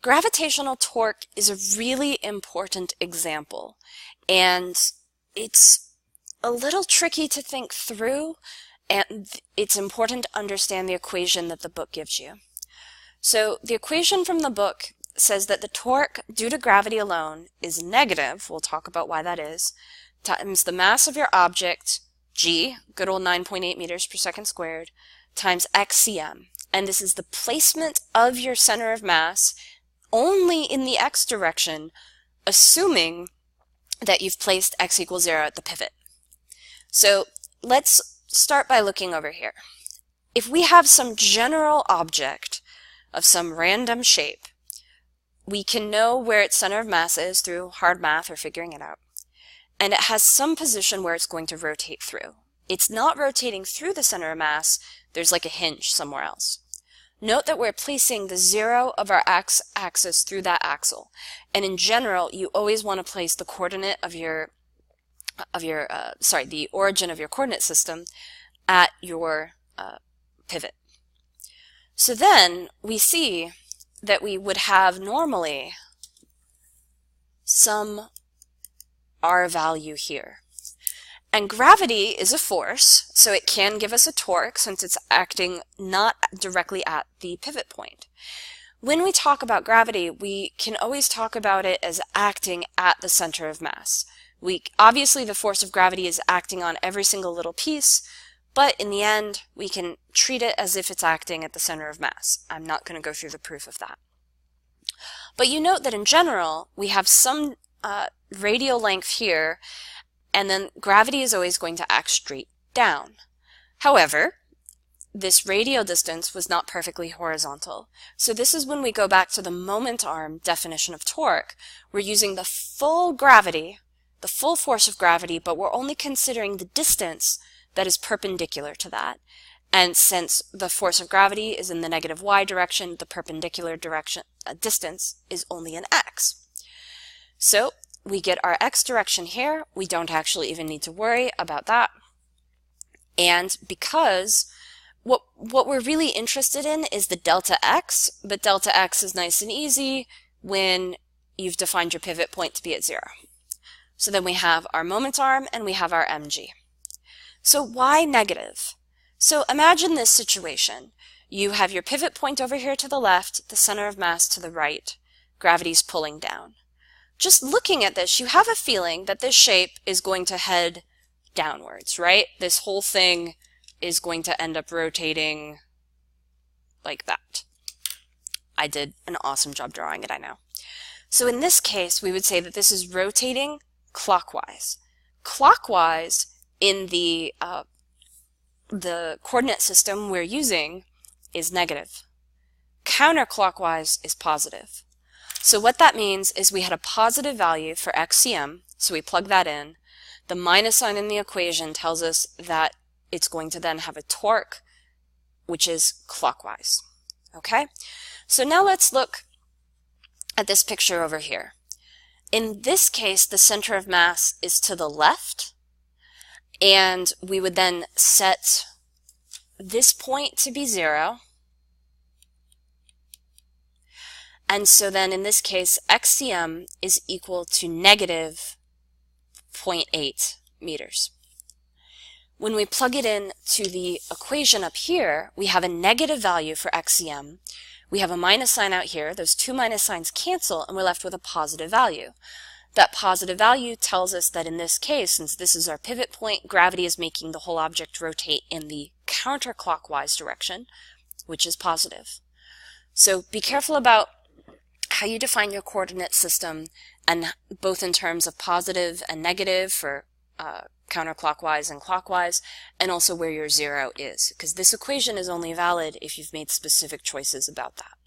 Gravitational torque is a really important example, and it's a little tricky to think through, and it's important to understand the equation that the book gives you. So the equation from the book says that the torque due to gravity alone is negative, we'll talk about why that is, times the mass of your object, g, good old 9.8 meters per second squared, times xcm. And this is the placement of your center of mass only in the x direction, assuming that you've placed x equals 0 at the pivot. So let's start by looking over here. If we have some general object of some random shape, we can know where its center of mass is through hard math or figuring it out. And it has some position where it's going to rotate through. It's not rotating through the center of mass, there's like a hinge somewhere else. Note that we're placing the 0 of our x-axis through that axle. And in general, you always want to place the coordinate of the origin of your coordinate system at your pivot. So then we see that we would have normally some R value here. And gravity is a force, so it can give us a torque since it's acting not directly at the pivot point. When we talk about gravity, we can always talk about it as acting at the center of mass. Obviously, the force of gravity is acting on every single little piece, but in the end, we can treat it as if it's acting at the center of mass. I'm not going to go through the proof of that. But you note that in general, we have some radial length here, and then gravity is always going to act straight down. However, this radial distance was not perfectly horizontal. So this is when we go back to the moment arm definition of torque. We're using the full gravity, the full force of gravity, but we're only considering the distance that is perpendicular to that. And since the force of gravity is in the negative y direction, the perpendicular direction distance is only an x. So we get our x direction here. We don't actually even need to worry about that. And because what we're really interested in is the delta x, but delta x is nice and easy when you've defined your pivot point to be at 0. So then we have our moment arm and we have our mg. So why negative? So imagine this situation. You have your pivot point over here to the left, the center of mass to the right. Gravity's pulling down. Just looking at this, you have a feeling that this shape is going to head downwards, right? This whole thing is going to end up rotating like that. I did an awesome job drawing it, I know. So in this case, we would say that this is rotating clockwise. Clockwise in the coordinate system we're using is negative. Counterclockwise is positive. So what that means is we had a positive value for xcm, so we plug that in. The minus sign in the equation tells us that it's going to then have a torque, which is clockwise. Okay? So now let's look at this picture over here. In this case, the center of mass is to the left, and we would then set this point to be 0. And so then in this case, xcm is equal to negative 0.8 meters. When we plug it in to the equation up here, we have a negative value for xcm. We have a minus sign out here. Those two minus signs cancel, and we're left with a positive value. That positive value tells us that in this case, since this is our pivot point, gravity is making the whole object rotate in the counterclockwise direction, which is positive. So be careful about how you define your coordinate system, and both in terms of positive and negative for counterclockwise and clockwise, and also where your 0 is, because this equation is only valid if you've made specific choices about that.